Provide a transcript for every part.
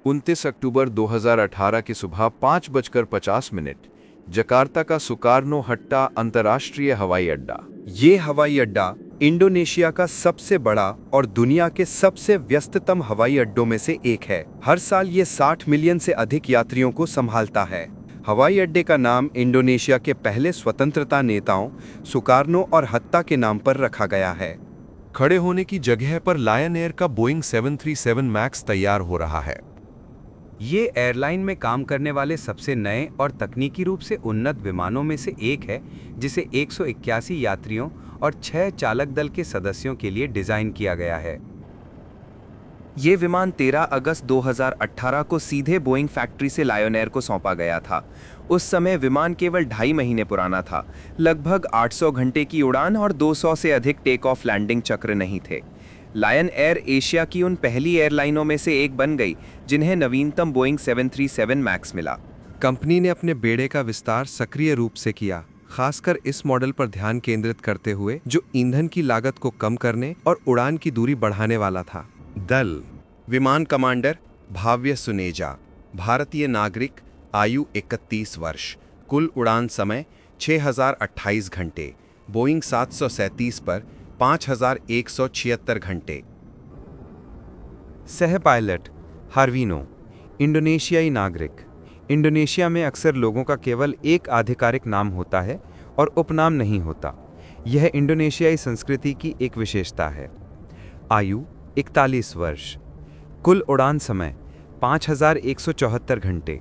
29 अक्टूबर 2018 की सुबह 5:50 जकार्ता का सुकार्नो हट्टा अंतर्राष्ट्रीय हवाई अड्डा। ये हवाई अड्डा इंडोनेशिया का सबसे बड़ा और दुनिया के सबसे व्यस्ततम हवाई अड्डों में से एक है। हर साल ये 60 मिलियन से अधिक यात्रियों को संभालता है। हवाई अड्डे का नाम इंडोनेशिया के पहले स्वतंत्रता नेताओं सुकार्नो और हत्ता के नाम पर रखा गया है। खड़े होने की जगह पर लायन एयर का बोइंग 737 मैक्स तैयार हो रहा है। ये एयरलाइन में काम करने वाले सबसे नए और तकनीकी रूप से उन्नत विमानों में से एक है, जिसे 181 यात्रियों और 6 चालक दल के सदस्यों के लिए डिजाइन किया गया है। ये विमान 13 अगस्त 2018 को सीधे बोइंग फैक्ट्री से लायन एयर को सौंपा गया था। उस समय विमान केवल 2.5 महीने पुराना था। लगभग 800 घंटे की उड़ान और 200 से अधिक टेक ऑफ लैंडिंग चक्र नहीं थे। लायन एयर एशिया की उन पहली एयरलाइनों में से एक बन गई जिन्हें नवीनतम बोइंग 737 मैक्स मिला। कंपनी ने अपने बेड़े का विस्तार सक्रिय रूप से किया, खासकर इस मॉडल पर ध्यान केंद्रित करते हुए जो ईंधन की लागत को कम करने और उड़ान की दूरी बढ़ाने वाला था। दल विमान कमांडर भाव्य सुनेजा, भारतीय नागरिक, आयु 31 वर्ष, कुल उड़ान समय 6028 घंटे, बोइंग 737 पर 5176 घंटे। सह पायलट हार्विनो, इंडोनेशियाई नागरिक। इंडोनेशिया में अक्सर लोगों का केवल एक आधिकारिक नाम होता है और उपनाम नहीं होता। यह इंडोनेशियाई संस्कृति की एक विशेषता है। आयु 41 वर्ष, कुल उड़ान समय 5174 घंटे,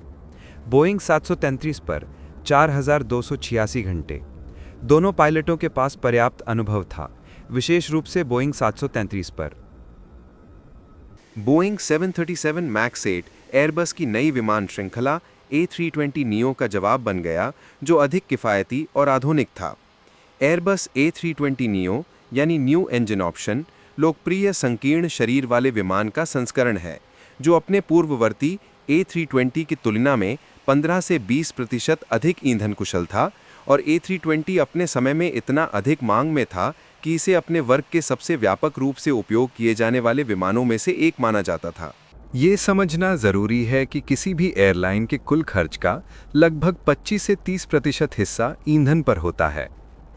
बोइंग 733 पर 4286 घंटे। दोनों पायलटों के पास पर्याप्त अनुभव था, विशेष रूप से बोइंग 733 पर। बोइंग 737 मैक्स 8 एयरबस की नई विमान श्रृंखला A320 नियो का जवाब बन गया, जो अधिक किफ़ायती और आधुनिक था। एयरबस A320 नियो यानी न्यू इंजन ऑप्शन लोकप्रिय संकीर्ण शरीर वाले विमान का संस्करण है, जो अपने पूर्ववर्ती A320 की तुलना में 15 से 20% अधिक ईंधन कुशल था और A320 अपने समय में इतना अधिक मांग में था कि इसे अपने वर्ग के सबसे व्यापक रूप से उपयोग किए जाने वाले विमानों में से एक माना जाता था। ये समझना जरूरी है कि किसी भी एयरलाइन के कुल खर्च का लगभग 25 से 30% हिस्सा ईंधन पर होता है।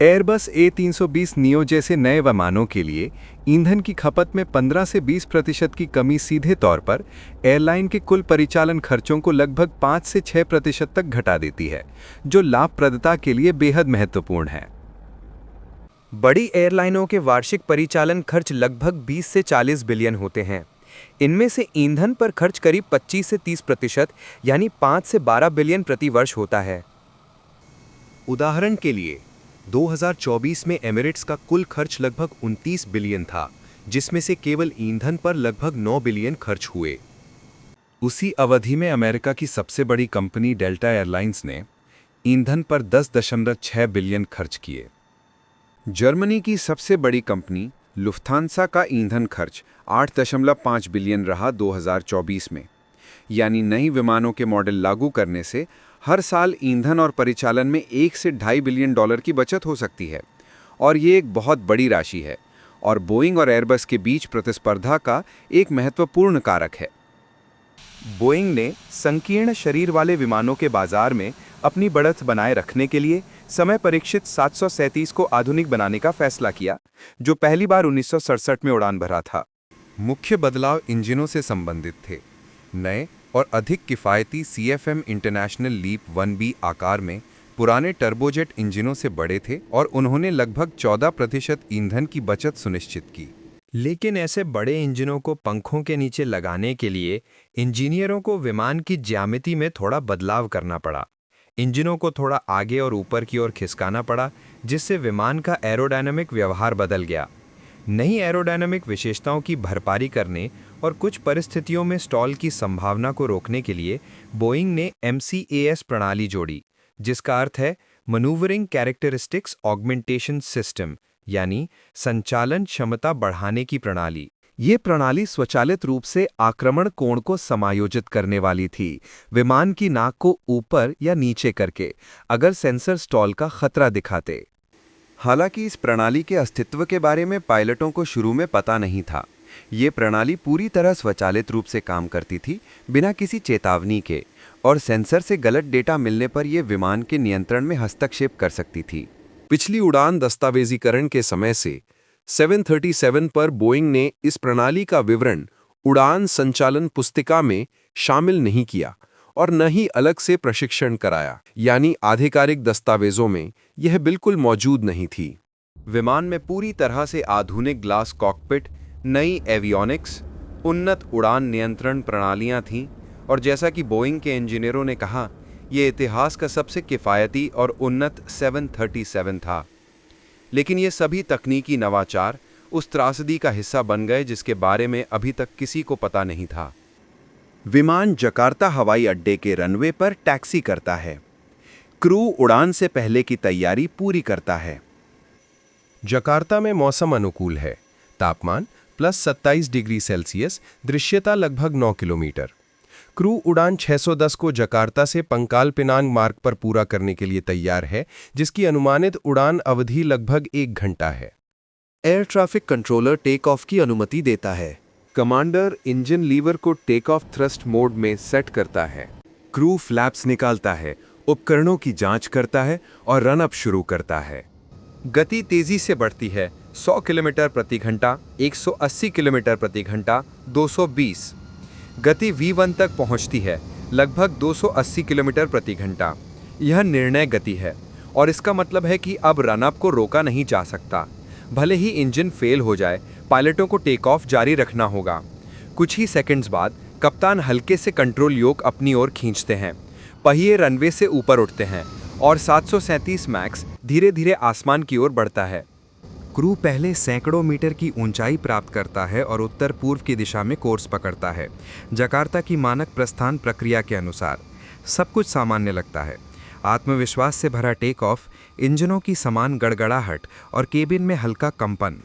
एयरबस A320 नियो जैसे नए विमानों के लिए ईंधन की खपत में 15 से 20% की कमी सीधे तौर पर एयरलाइन के कुल परिचालन खर्चों को लगभग 5 से 6% तक घटा देती है, जो लाभप्रदता के लिए बेहद महत्वपूर्ण है। बड़ी एयरलाइनों के वार्षिक परिचालन खर्च लगभग 20 से 40 बिलियन होते हैं। इनमें से ईंधन पर खर्च करीब 25 से 30% यानी 5 से 12 बिलियन प्रति वर्ष होता है। उदाहरण के लिए 2024 में एमिरेट्स का कुल खर्च लगभग 29 बिलियन था, जिसमें से केवल ईंधन पर लगभग 9 बिलियन खर्च हुए। उसी अवधि में अमेरिका की सबसे बड़ी कंपनी डेल्टा एयरलाइंस ने ईंधन पर 10.6 बिलियन खर्च किए। जर्मनी की सबसे बड़ी कंपनी लुफ्थांसा का ईंधन खर्च 8.5 बिलियन रहा 2024 में। यानी नई विमानों के मॉडल लागू करने से हर साल ईंधन और परिचालन में 1 से $2.5 बिलियन की बचत हो सकती है, और ये एक बहुत बड़ी राशि है और बोइंग और एयरबस के बीच प्रतिस्पर्धा का एक महत्वपूर्ण कारक है। बोइंग ने संकीर्ण शरीर वाले विमानों के बाजार में अपनी बढ़त बनाए रखने के लिए समय परीक्षित 737 को आधुनिक बनाने का फैसला किया, जो पहली बार 1967 में उड़ान भरा था। मुख्य बदलाव इंजनों से संबंधित थे। नए और अधिक किफ़ायती CFM इंटरनेशनल लीप 1B आकार में पुराने टर्बोजेट इंजनों से बड़े थे और उन्होंने लगभग 14% ईंधन की बचत सुनिश्चित की। लेकिन ऐसे बड़े इंजनों को पंखों के नीचे लगाने के लिए इंजीनियरों को विमान की ज्यामिति में थोड़ा बदलाव करना पड़ा। इंजनों को थोड़ा आगे और ऊपर की ओर खिसकाना पड़ा, जिससे विमान का एरोडायनामिक व्यवहार बदल गया। नई एरोडायनामिक विशेषताओं की भरपाई करने और कुछ परिस्थितियों में स्टॉल की संभावना को रोकने के लिए बोइंग ने MCAS प्रणाली जोड़ी, जिसका अर्थ है मैन्यूवरिंग कैरेक्टरिस्टिक्स ऑगमेंटेशन सिस्टम, यानी संचालन क्षमता बढ़ाने की प्रणाली। ये प्रणाली स्वचालित रूप से आक्रमण कोण को समायोजित करने वाली थी, विमान की नाक को ऊपर या नीचे करके, अगर सेंसर स्टॉल का खतरा दिखाते। हालांकि इस प्रणाली के अस्तित्व के बारे में पायलटों को शुरू में पता नहीं था, ये प्रणाली पूरी तरह स्वचालित रूप से काम करती थी, बिना किसी चेतावनी के, और सेंसर से गलत डेटा मिलने पर यह विमान के नियंत्रण में हस्तक्षेप कर सकती थी। पिछली उड़ान दस्तावेजीकरण के समय से 737 पर बोइंग ने इस प्रणाली का विवरण उड़ान संचालन पुस्तिका में शामिल नहीं किया और न ही अलग से प्रशिक्षण कराया, यानी आधिकारिक दस्तावेजों में यह बिल्कुल मौजूद नहीं थी। विमान में पूरी तरह से आधुनिक ग्लास कॉकपिट, नई एवियोनिक्स, उन्नत उड़ान नियंत्रण प्रणालियां थीं, और जैसा कि बोइंग के इंजीनियरों ने कहा, यह इतिहास का सबसे किफ़ायती और उन्नत 737 था। लेकिन ये सभी तकनीकी नवाचार उस त्रासदी का हिस्सा बन गए जिसके बारे में अभी तक किसी को पता नहीं था। विमान जकार्ता हवाई अड्डे के रनवे पर टैक्सी करता है। क्रू उड़ान से पहले की तैयारी पूरी करता है। जकार्ता में मौसम अनुकूल है। तापमान +27 डिग्री सेल्सियस, दृश्यता लगभग 9 किलोमीटर। क्रू उड़ान 610 को जकार्ता से पंकाल पिनांग मार्ग पर पूरा करने के लिए तैयार है, जिसकी अनुमानित उड़ान अवधि लगभग 1 घंटा है। Air traffic controller take off की अनुमति देता है। कमांडर इंजन लीवर को टेक ऑफ थ्रस्ट मोड में सेट करता है। क्रू फ्लैप्स निकालता है, उपकरणों की जांच करता है और रन अप शुरू करता है। गति तेजी से बढ़ती है, 100 किलोमीटर प्रति घंटा, 180 किलोमीटर प्रति घंटा, 220। गति V1 तक पहुंचती है, लगभग 280 किलोमीटर प्रति घंटा। यह निर्णय गति है और इसका मतलब है कि अब रनअप को रोका नहीं जा सकता। भले ही इंजन फेल हो जाए, पायलटों को टेक ऑफ जारी रखना होगा। कुछ ही सेकंड्स बाद कप्तान हल्के से कंट्रोल योक अपनी ओर खींचते हैं, पहिए रनवे से ऊपर उठते हैं और 737 मैक्स धीरे धीरे आसमान की ओर बढ़ता है। क्रू पहले सैकड़ों मीटर की ऊंचाई प्राप्त करता है और उत्तर पूर्व की दिशा में कोर्स पकड़ता है। जकार्ता की मानक प्रस्थान प्रक्रिया के अनुसार सब कुछ सामान्य लगता है। आत्मविश्वास से भरा टेक ऑफ, इंजनों की समान गड़गड़ाहट और केबिन में हल्का कंपन।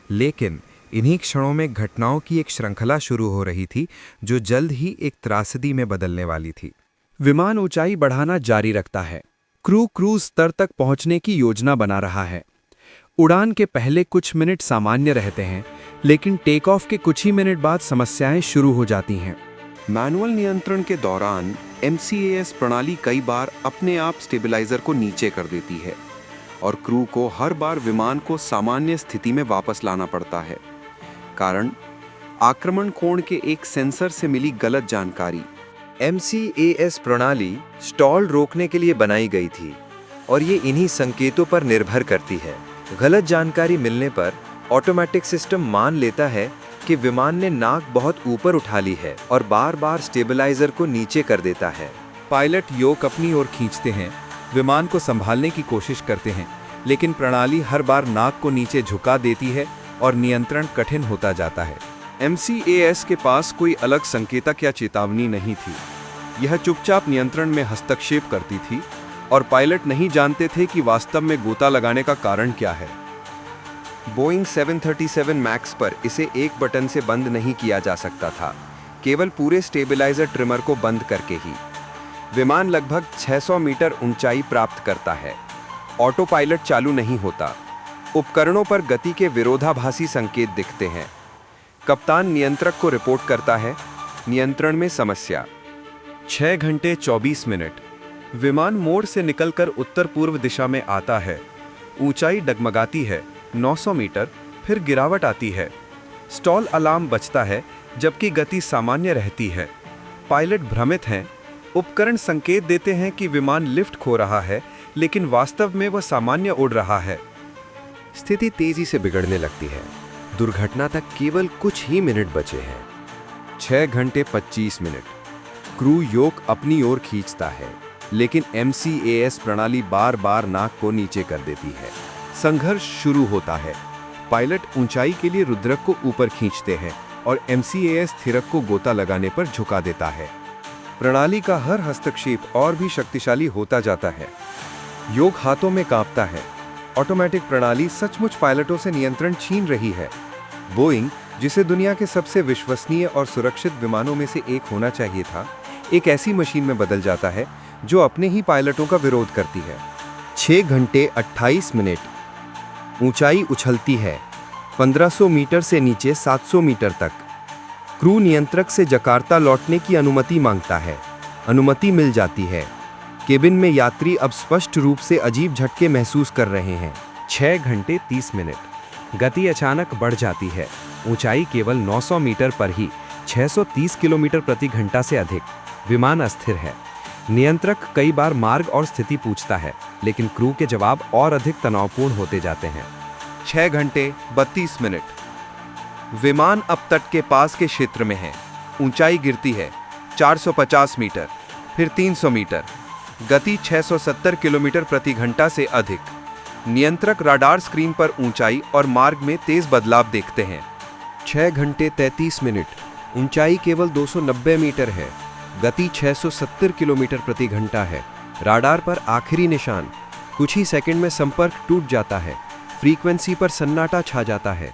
लेकिन इन्हीं क्षणों में घटनाओं की एक श्रृंखला शुरू हो रही थी जो जल्द ही एक त्रासदी में बदलने वाली थी। विमान ऊंचाई बढ़ाना जारी रखता है। क्रू क्रूज स्तर तक पहुंचने की योजना बना रहा है। उड़ान के पहले कुछ मिनट सामान्य रहते हैं, लेकिन टेक ऑफ के कुछ ही मिनट बाद समस्याएं शुरू हो जाती हैं। मैनुअल नियंत्रण के दौरान MCAS प्रणाली कई बार अपने आप स्टेबलाइजर को नीचे कर देती है और क्रू को हर बार विमान को सामान्य स्थिति में वापस लाना पड़ता है। कारण आक्रमण कोण के एक सेंसर से मिली गलत जानकारी। MCAS प्रणाली स्टॉल रोकने के लिए बनाई गई थी और ये इन्हीं संकेतों पर निर्भर करती है। गलत जानकारी मिलने पर ऑटोमेटिक सिस्टम मान लेता है कि विमान ने नाक बहुत ऊपर उठा ली है और बार बार स्टेबलाइजर को नीचे कर देता है। पायलट योक अपनी ओर खींचते हैं, विमान को संभालने की कोशिश करते हैं, लेकिन प्रणाली हर बार नाक को नीचे झुका देती है और नियंत्रण कठिन होता जाता है। MCAS के पास कोई अलग संकेतक या चेतावनी नहीं थी। यह चुपचाप नियंत्रण में हस्तक्षेप करती थी और पायलट नहीं जानते थे कि वास्तव में गोता लगाने का कारण क्या है। बोइंग 737 मैक्स पर इसे एक बटन से बंद नहीं किया जा सकता था, केवल पूरे स्टेबलाइजर ट्रिमर को बंद करके ही। विमान लगभग 600 मीटर ऊंचाई प्राप्त करता है। ऑटो पायलट चालू नहीं होता। उपकरणों पर गति के विरोधाभासी संकेत दिखते हैं। कप्तान नियंत्रक को रिपोर्ट करता है, नियंत्रण में समस्या। 6 घंटे 24 मिनट। विमान मोड़ से निकलकर उत्तर पूर्व दिशा में आता है। ऊंचाई डगमगाती है, 900 मीटर, फिर गिरावट आती है। स्टॉल अलार्म बजता है जबकि गति सामान्य रहती है। पायलट भ्रमित हैं। उपकरण संकेत देते हैं कि विमान लिफ्ट खो रहा है, लेकिन वास्तव में वह सामान्य उड़ रहा है। स्थिति तेजी से बिगड़ने लगती है। दुर्घटना तक केवल कुछ ही मिनट बचे हैं। 6 घंटे 25 मिनट। क्रू योक अपनी ओर खींचता है, लेकिन MCAS प्रणाली बार बार नाक को नीचे कर देती है। संघर्ष शुरू होता है। पायलट ऊंचाई के लिए रुद्रक को ऊपर खींचते हैं और MCAS स्थिरक को गोता लगाने पर झुका देता है। प्रणाली का हर हस्तक्षेप और भी शक्तिशाली होता जाता है। योक हाथों में कांपता है। ऑटोमेटिक प्रणाली सचमुच पायलटों से नियंत्रण छीन रही है। बोइंग, जिसे दुनिया के सबसे विश्वसनीय और सुरक्षित विमानों में से एक होना चाहिए था, एक ऐसी मशीन में बदल जाता है जो अपने ही पायलटों का विरोध करती है। 6 घंटे 28 मिनट। ऊंचाई उछलती है। 1500 मीटर से नीचे 700 मीटर तक। क्रू नियंत्रक से जकार्ता लौटने की अनुमति मांगता है। अनुमति मिल जाती है। केबिन में यात्री अब स्पष्ट रूप से अजीब झटके महसूस कर रहे हैं। 6 घंटे 30 मिनट। गति अचानक बढ़ जाती है। ऊंचाई केवल 900 मीटर पर ही 630 किलोमीटर प्रति घंटा से अधिक। विमान अस्थिर है। नियंत्रक कई बार मार्ग और स्थिति पूछता है, लेकिन क्रू के जवाब और अधिक तनावपूर्ण होते जाते हैं। 6 घंटे 32 मिनट। विमान अब तट के पास के क्षेत्र में है। ऊंचाई गिरती है 450 मीटर, फिर 300 मीटर। गति 670 किलोमीटर प्रति घंटा से अधिक। नियंत्रक राडार स्क्रीन पर ऊंचाई और मार्ग में तेज बदलाव देखते हैं। 6 घंटे 33 मिनट। ऊंचाई केवल 290 मीटर है। गति 670 किलोमीटर प्रति घंटा है। राडार पर आखिरी निशान। कुछ ही सेकंड में संपर्क टूट जाता है। फ्रीक्वेंसी पर सन्नाटा छा जाता है।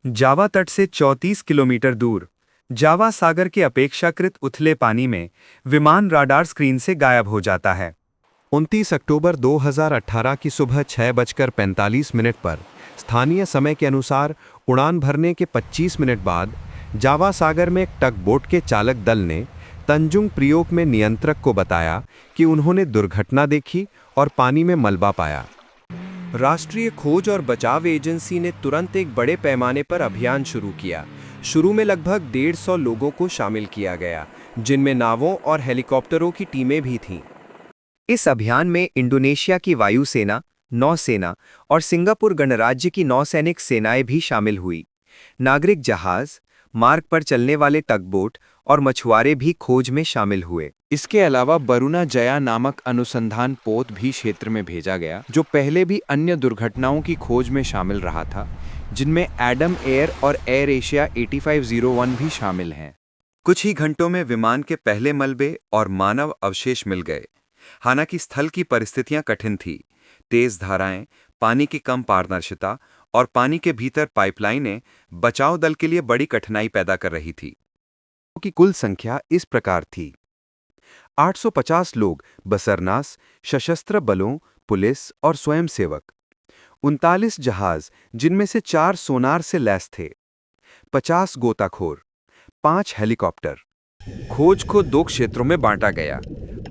जावा तट से 34 किलोमीटर दूर जावा सागर के अपेक्षाकृत उथले पानी में विमान राडार स्क्रीन से गायब हो जाता है। 29 अक्टूबर 2018 की सुबह 6:45 पर स्थानीय समय के अनुसार उड़ान भरने के 25 मिनट बाद जावा सागर में एक टग बोट के चालक दल ने तंजुंग प्रियोक में नियंत्रक को बताया कि उन्होंने दुर्घटना देखी और पानी में मलबा पाया। राष्ट्रीय खोज और बचाव एजेंसी ने तुरंत एक बड़े पैमाने पर अभियान शुरू किया। शुरू में लगभग 150 लोगों को शामिल किया गया, जिनमें नावों और हेलीकॉप्टरों की टीमें भी थीं। इस अभियान में इंडोनेशिया की वायुसेना, नौसेना और सिंगापुर गणराज्य की नौसैनिक सेनाएं भी शामिल हुई। नागरिक जहाज, मार्ग पर चलने वाले टगबोट और मछुआरे भी खोज में शामिल हुए। इसके अलावा बरुणा जया नामक अनुसंधान पोत भी क्षेत्र में भेजा गया, जो पहले भी अन्य दुर्घटनाओं की खोज में शामिल रहा था, जिनमें एडम एयर और एयर एशिया 8501 भी शामिल हैं। कुछ ही घंटों में विमान के पहले मलबे और मानव अवशेष मिल गए। हालांकि स्थल की परिस्थितियां कठिन थी। तेज धाराएं, पानी की कम पारदर्शिता और पानी के भीतर पाइपलाइनें बचाव दल के लिए बड़ी कठिनाई पैदा कर रही थी। की कुल संख्या इस प्रकार थी: 850 लोग बसरनास, सशस्त्र बलों, पुलिस और स्वयंसेवक। 39 जहाज, जिनमें से 4 सोनार से लैस थे। 50 गोताखोर। 5 हेलीकॉप्टर। खोज को 2 क्षेत्रों में बांटा गया।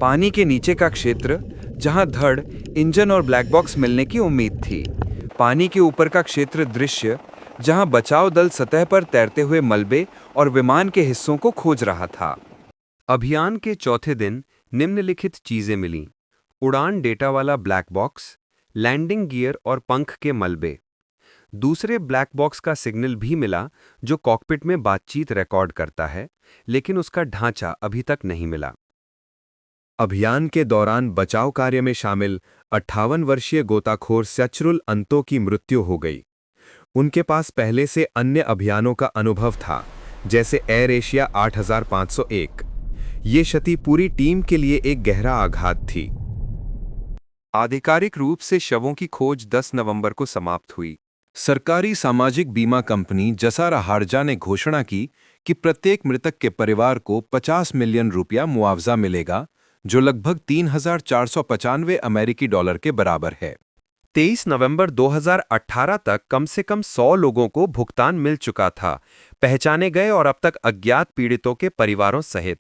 पानी के नीचे का क्षेत्र, जहां धड़, इंजन और ब्लैक बॉक्स मिलने की उम्मीद थी। पानी के ऊपर का क्षेत्र दृश्य, जहां बचाव दल सतह पर तैरते हुए मलबे और विमान के हिस्सों को खोज रहा था। अभियान के चौथे दिन निम्नलिखित चीजें मिलीं: उड़ान डेटा वाला ब्लैक बॉक्स, लैंडिंग गियर और पंख के मलबे। दूसरे ब्लैक बॉक्स का सिग्नल भी मिला, जो कॉकपिट में बातचीत रिकॉर्ड करता है, लेकिन उसका ढांचा अभी तक नहीं मिला। अभियान के दौरान बचाव कार्य में शामिल 58 वर्षीय गोताखोर सचरुल अंतो की मृत्यु हो गई। उनके पास पहले से अन्य अभियानों का अनुभव था, जैसे एयर एशिया 8501। ये क्षति पूरी टीम के लिए एक गहरा आघात थी। आधिकारिक रूप से शवों की खोज 10 नवंबर को समाप्त हुई। सरकारी सामाजिक बीमा कंपनी जसारा हार्जा ने घोषणा की कि प्रत्येक मृतक के परिवार को 50 मिलियन रुपया मुआवजा मिलेगा, जो लगभग 3,495 अमेरिकी डॉलर के बराबर है। 23 नवंबर 2018 तक कम से कम 100 लोगों को भुगतान मिल चुका था, पहचाने गए और अब तक अज्ञात पीड़ितों के परिवारों सहित।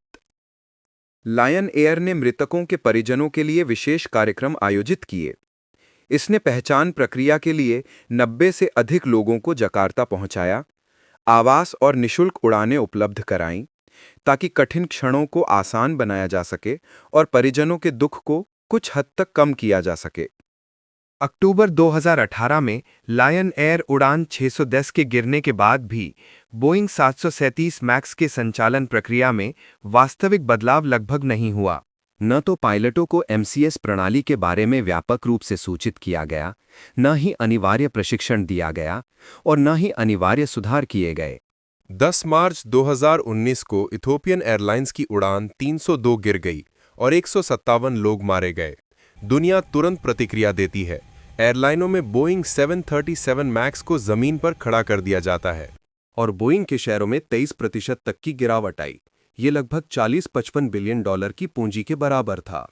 लायन एयर ने मृतकों के परिजनों के लिए विशेष कार्यक्रम आयोजित किए। इसने पहचान प्रक्रिया के लिए 90 से अधिक लोगों को जकार्ता पहुंचाया, आवास और निशुल्क उड़ानें उपलब्ध कराईं, ताकि कठिन क्षणों को आसान बनाया जा सके और परिजनों के दुख को कुछ हद तक कम किया जा सके। अक्टूबर 2018 में लायन एयर उड़ान 610 के गिरने के बाद भी बोइंग 737 मैक्स के संचालन प्रक्रिया में वास्तविक बदलाव लगभग नहीं हुआ। न तो पायलटों को MCS प्रणाली के बारे में व्यापक रूप से सूचित किया गया, न ही अनिवार्य प्रशिक्षण दिया गया और न ही अनिवार्य सुधार किए गए। 10 मार्च 2019 को इथोपियन एयरलाइंस की उड़ान 302 गिर गई और 157 लोग मारे गए। दुनिया तुरंत प्रतिक्रिया देती है। एयरलाइनों में बोइंग 737 मैक्स को जमीन पर खड़ा कर दिया जाता है और बोइंग के शेयरों में 23% तक की गिरावट आई। ये लगभग 40-55 बिलियन डॉलर की पूंजी के बराबर था।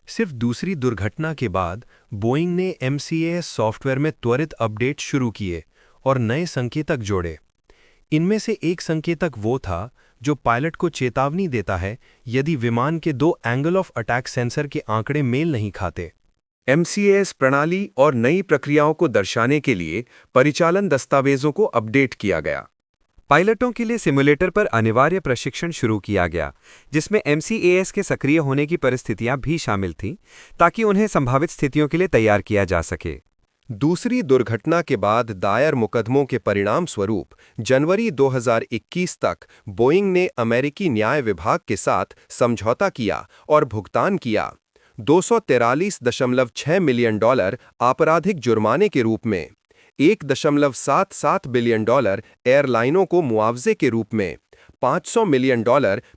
सिर्फ दूसरी दुर्घटना के बाद बोइंग ने MCAS सॉफ्टवेयर में त्वरित अपडेट शुरू किए और नए संकेतक जोड़े। इनमें से एक संकेतक वो था जो पायलट को चेतावनी देता है यदि विमान के 2 एंगल ऑफ अटैक सेंसर के आंकड़े मेल नहीं खाते। MCAS प्रणाली और नई प्रक्रियाओं को दर्शाने के लिए परिचालन दस्तावेजों को अपडेट किया गया। पायलटों के लिए सिमुलेटर पर अनिवार्य प्रशिक्षण शुरू किया गया, जिसमें MCAS के सक्रिय होने की परिस्थितियां भी शामिल थीं, ताकि उन्हें संभावित स्थितियों के लिए तैयार किया जा सके। दूसरी दुर्घटना के बाद दायर मुकदमों के परिणाम स्वरूप जनवरी 2021 तक बोइंग ने अमेरिकी न्याय विभाग के साथ समझौता किया और भुगतान किया $243.6 मिलियन आपराधिक जुर्माने के रूप में, $1.77 बिलियन एयरलाइनों को मुआवजे के रूप में, $500 मिलियन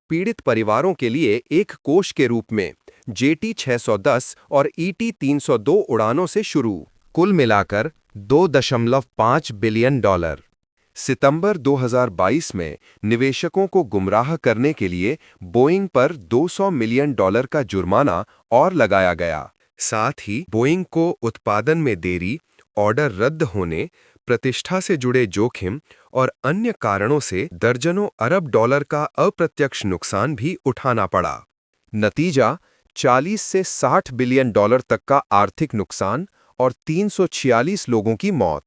पीड़ित परिवारों के लिए एक कोष के रूप में, JT 610 और ET 302 उड़ानों से शुरू, कुल मिलाकर $2.5 बिलियन। सितंबर 2022 में निवेशकों को गुमराह करने के लिए बोइंग पर $200 मिलियन का जुर्माना और लगाया गया। साथ ही बोइंग को उत्पादन में देरी, ऑर्डर रद्द होने, प्रतिष्ठा से जुड़े जोखिम और अन्य कारणों से दर्जनों अरब डॉलर का अप्रत्यक्ष नुकसान भी उठाना पड़ा। नतीजा 40 से 60 बिलियन डॉलर तक का आर्थिक नुकसान और 346 लोगों की मौत।